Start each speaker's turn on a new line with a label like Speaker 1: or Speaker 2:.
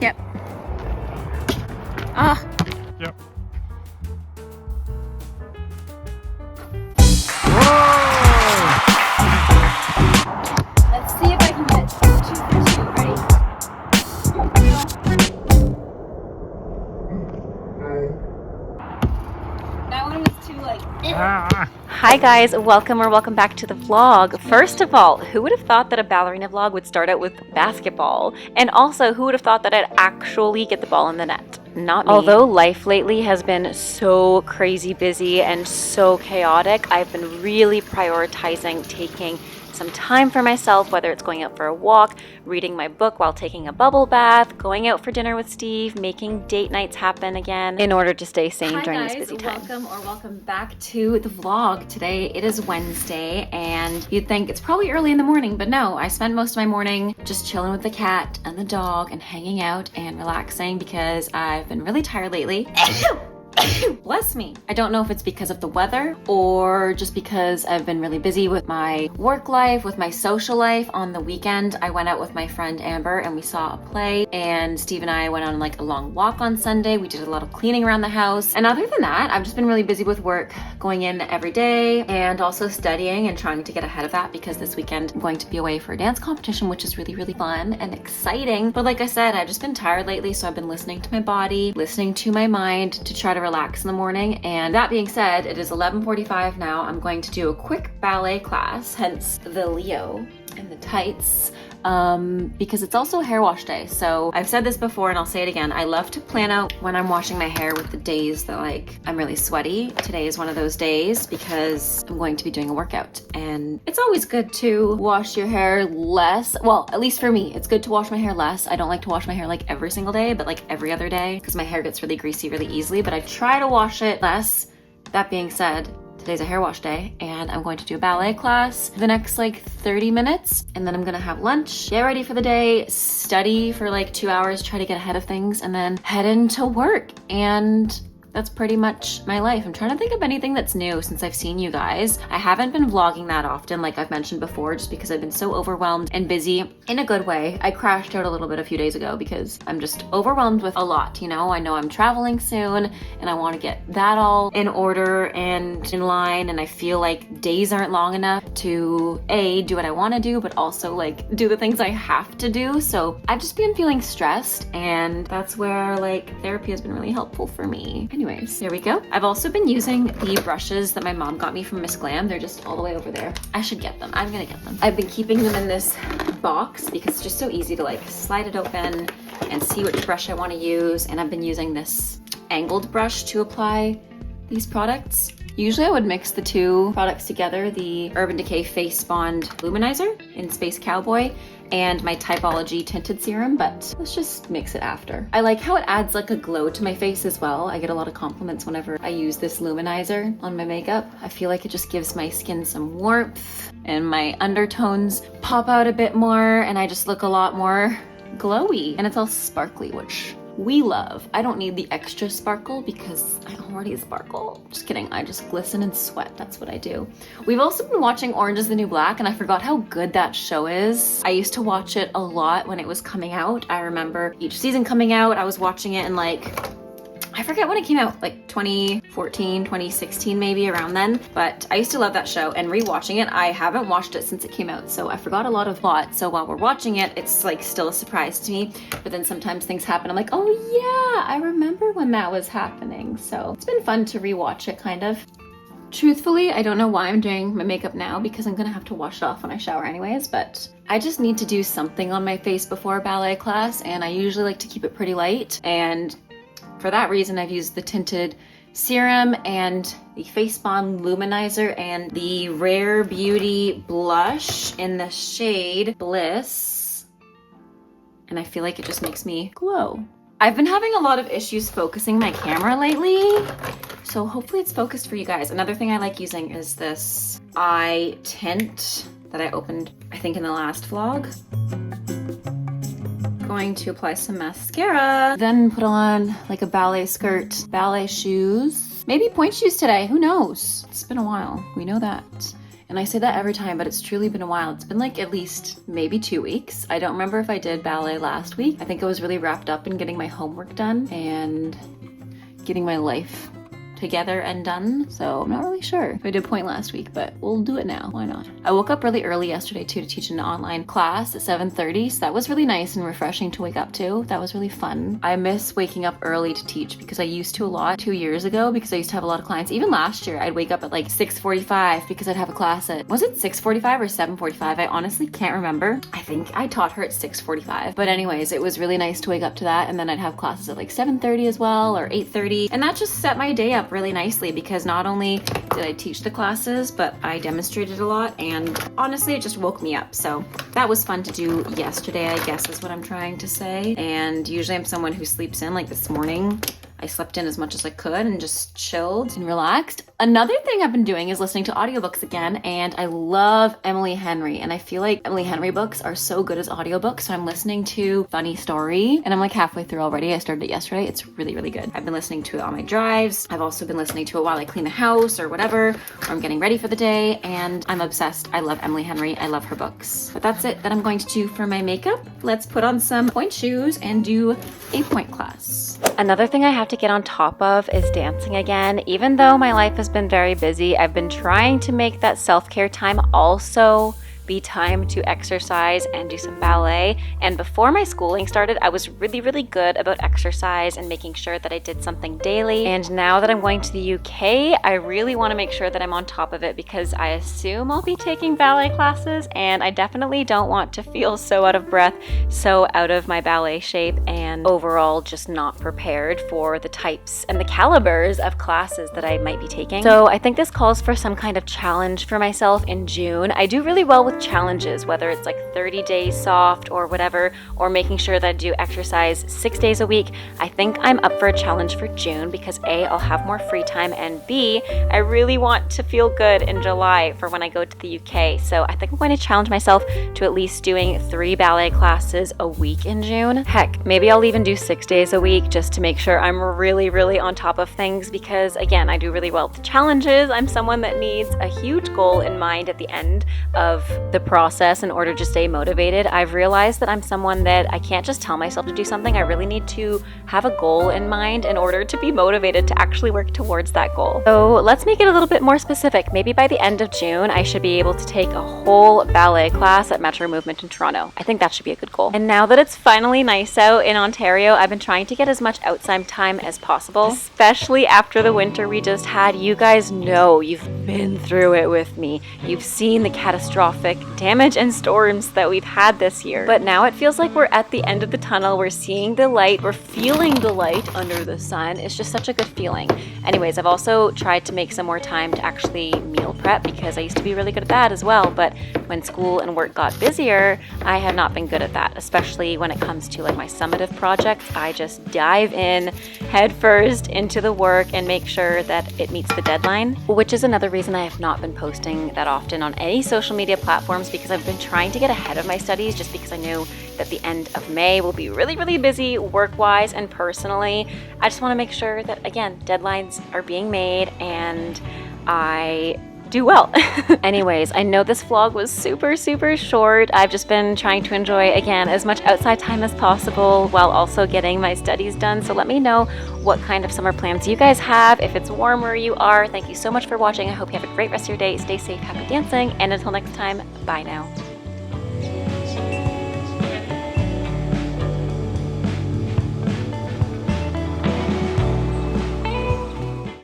Speaker 1: Yep. Ah.
Speaker 2: Yep.
Speaker 1: Let's see if I can get 2 for 2. Ready? That one was too like.
Speaker 2: Ah.
Speaker 3: Hi guys, welcome back to the vlog. First of all, who would have thought that a ballerina vlog would start out with basketball? And also, who would have thought that I'd actually get the ball in the net? Not me. Although life lately has been so crazy busy and so chaotic, I've been really prioritizing taking some time for myself, whether it's going out for a walk, reading my book while taking a bubble bath, going out for dinner with Steve, making date nights happen again in order to stay sane during this busy time. Welcome back to the vlog. Today it is Wednesday and you'd think it's probably early in the morning, but no, I spent most of my morning just chilling with the cat and the dog and hanging out and relaxing because I've been really tired lately. Bless me. I don't know if it's because of the weather or just because I've been really busy with my work life, with my social life. On the weekend, I went out with my friend Amber and we saw a play, and Steve and I went on like a long walk on Sunday. We did a lot of cleaning around the house. And other than that, I've just been really busy with work, going in every day and also studying and trying to get ahead of that because this weekend I'm going to be away for a dance competition, which is really, really fun and exciting. But like I said, I've just been tired lately, so I've been listening to my body, listening to my mind to try to relax in the morning. And that being said, it is 11:45 now. I'm going to do a quick ballet class, hence the Leo and the tights, because it's also hair wash day. So I've said this before and I'll say it again. I love to plan out when I'm washing my hair with the days that like I'm really sweaty. Today is one of those days because I'm going to be doing a workout, and it's always good to wash your hair less. Well, at least for me, it's good to wash my hair less. I don't like to wash my hair like every single day, but like every other day because my hair gets really greasy really easily, but I try to wash it less. That being said, today's a hair wash day and I'm going to do a ballet class for the next like 30 minutes, and then I'm gonna have lunch, get ready for the day, study for like 2 hours, try to get ahead of things, and then head into work. And that's pretty much my life. I'm trying to think of anything that's new since I've seen you guys. I haven't been vlogging that often, like I've mentioned before, just because I've been so overwhelmed and busy in a good way. I crashed out a little bit a few days ago because I'm just overwhelmed with a lot, you know? I know I'm traveling soon and I want to get that all in order and in line, and I feel like days aren't long enough to A, do what I want to do, but also like do the things I have to do. So I've just been feeling stressed, and that's where like therapy has been really helpful for me. Anyways, there we go. I've also been using the brushes that my mom got me from Miss Glam. They're just all the way over there. I should get them. I'm gonna get them. I've been keeping them in this box because it's just so easy to like slide it open and see which brush I want to use. And I've been using this angled brush to apply these products. Usually I would mix the two products together, the Urban Decay Face Bond Luminizer in Space Cowboy and my Typology Tinted Serum, but let's just mix it after. I like how it adds like a glow to my face as well. I get a lot of compliments whenever I use this luminizer on my makeup. I feel like it just gives my skin some warmth and my undertones pop out a bit more, and I just look a lot more glowy, and it's all sparkly, which we love. I don't need the extra sparkle because I already sparkle. Just kidding, I just glisten and sweat. That's what I do. We've also been watching Orange is the New Black, and I forgot how good that show is. I used to watch it a lot when it was coming out. I remember each season coming out, I was watching it in like, I forget when it came out, like 2014, 2016 maybe, around then. But I used to love that show, and rewatching it, I haven't watched it since it came out, so I forgot a lot of plot. So while we're watching it, it's like still a surprise to me. But then sometimes things happen, I'm like, oh yeah, I remember when that was happening. So it's been fun to rewatch it, kind of. Truthfully, I don't know why I'm doing my makeup now because I'm gonna have to wash it off when I shower anyways, but I just need to do something on my face before a ballet class, and I usually like to keep it pretty light. And for that reason, I've used the tinted serum and the Face Bond Luminizer and the Rare Beauty blush in the shade Bliss. And I feel like it just makes me glow. I've been having a lot of issues focusing my camera lately, so hopefully it's focused for you guys. Another thing I like using is this eye tint that I opened, I think, in the last vlog. Going to apply some mascara, then put on like a ballet skirt, ballet shoes, maybe point shoes today, who knows? It's been a while, we know that. And I say that every time, but it's truly been a while. It's been like at least maybe 2 weeks. I don't remember if I did ballet last week. I think I was really wrapped up in getting my homework done and getting my life together and done, so I'm not really sure if I did point last week, but we'll do it now. Why not? I woke up really early yesterday too to teach an online class at 7:30, so that was really nice and refreshing to wake up to. That was really fun. I miss waking up early to teach because I used to a lot 2 years ago, because I used to have a lot of clients. Even last year, I'd wake up at like 6:45 because I'd have a class at, was it 6:45 or 7:45? I honestly can't remember. I think I taught her at 6:45. But anyways, it was really nice to wake up to that, and then I'd have classes at like 7:30 as well, or 8:30, and that just set my day up really nicely, because not only did I teach the classes, but I demonstrated a lot, and honestly it just woke me up. So that was fun to do yesterday, I guess is what I'm trying to say. And usually I'm someone who sleeps in. Like this morning I slept in as much as I could and just chilled and relaxed. Another thing I've been doing is listening to audiobooks again, and I love Emily Henry, and I feel like Emily Henry books are so good as audiobooks. So I'm listening to Funny Story, and I'm like halfway through already. I started it yesterday. It's really, really good. I've been listening to it on my drives. I've also been listening to it while I clean the house or whatever, or I'm getting ready for the day, and I'm obsessed. I love Emily Henry. I love her books. But that's it that I'm going to do for my makeup. Let's put on some point shoes and do a point class. Another thing I have to get on top of is dancing again. Even though my life has been very busy, I've been trying to make that self-care time also be time to exercise and do some ballet. And before my schooling started, I was really, really good about exercise and making sure that I did something daily. And now that I'm going to the UK, I really want to make sure that I'm on top of it, because I assume I'll be taking ballet classes, and I definitely don't want to feel so out of breath, so out of my ballet shape, and overall just not prepared for the types and the calibers of classes that I might be taking. So I think this calls for some kind of challenge for myself in June. I do really well with challenges, whether it's like 30 days soft or whatever, or making sure that I do exercise 6 days a week. I think I'm up for a challenge for June, because A, I'll have more free time, and B, I really want to feel good in July for when I go to the UK. So I think I'm going to challenge myself to at least doing 3 ballet classes a week in June. Heck, maybe I'll even do 6 days a week, just to make sure I'm really, really on top of things, because again, I do really well with challenges. I'm someone that needs a huge goal in mind at the end of the process in order to stay motivated. I've realized that I'm someone that I can't just tell myself to do something. I really need to have a goal in mind in order to be motivated to actually work towards that goal. So let's make it a little bit more specific. Maybe by the end of June, I should be able to take a whole ballet class at Metro Movement in Toronto. I think that should be a good goal. And now that it's finally nice out in Ontario, I've been trying to get as much outside time as possible, especially after the winter we just had. You guys know, you've been through it with me. You've seen the catastrophic damage and storms that we've had this year. But now it feels like we're at the end of the tunnel. We're seeing the light. We're feeling the light under the sun. It's just such a good feeling. Anyways, I've also tried to make some more time to actually meal prep, because I used to be really good at that as well. But when school and work got busier, I have not been good at that, especially when it comes to like my summative projects. I just dive in head first into the work and make sure that it meets the deadline, which is another reason I have not been posting that often on any social media platforms, because I've been trying to get ahead of my studies, just because I knew that the end of May will be really, really busy work-wise and personally. I just want to make sure that, again, deadlines are being made and I do well. Anyways, I know this vlog was super, super short. I've just been trying to enjoy, again, as much outside time as possible while also getting my studies done. So let me know what kind of summer plans you guys have, if it's warm where you are. Thank you so much for watching. I hope you have a great rest of your day. Stay safe, happy dancing, and until next time, bye now.